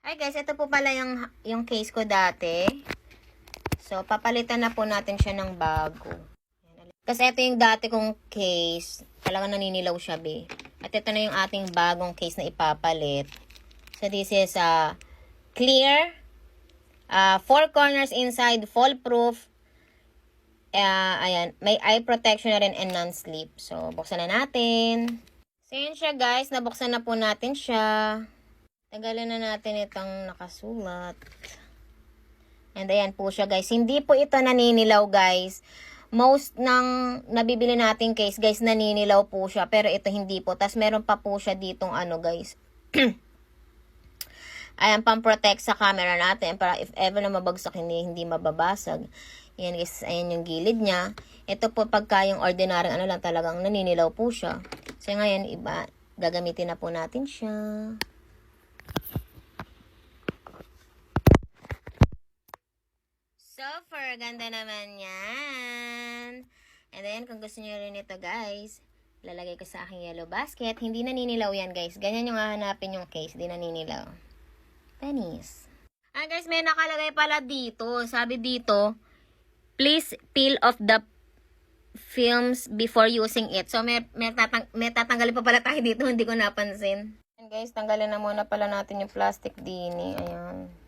Hi guys, ito po pala yung case ko dati. So, papalitan na po natin siya ng bago. Kasi ito yung dati kong case. Talagang naninilaw siya, be. At ito na yung ating bagong case na ipapalit. So, this is clear. 4 corners inside, fall proof. Ayan, may eye protection na rin and non-slip. So, buksan na natin. So, yun siya guys. Nabuksan na po natin siya. Tagalan na natin itong nakasulat. And ayan po siya guys. Hindi po ito naninilaw guys. Most ng nabibili nating case guys, naninilaw po siya. Pero ito hindi po. Tapos meron pa po siya ditong ano guys. Ayan, pang-protect sa camera natin. Para if ever na mabagsak, hindi mababasag. Ayan guys, ayan yung gilid niya. Ito po pagka yung ordinary ano lang talagang naninilaw po siya. So ngayon, iba, gagamitin na po natin siya. Super ganda naman yan. And then, kung gusto nyo rin ito guys, lalagay ko sa aking yellow basket. Hindi naninilaw yan guys. Ganyan yung hahanapin yung case. Hindi naninilaw. Pennies. Guys, may nakalagay pala dito. Sabi dito, please peel off the films before using it. So, may tatanggalin pa pala tayo dito. Hindi ko napansin. And guys, tanggalin na muna pala natin yung plastic dini. Ayan.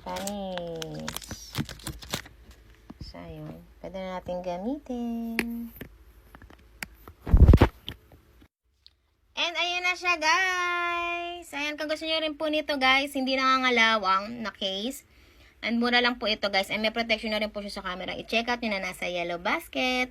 Panis. So, ayun. Pwede na natin gamitin. And, ayun na siya, guys. Ayan, kung gusto nyo rin po nito, guys, hindi nangangalawang na case. And, mura lang po ito, guys. And, may protection na rin po siya sa camera. I-check out nyo na nasa yellow basket.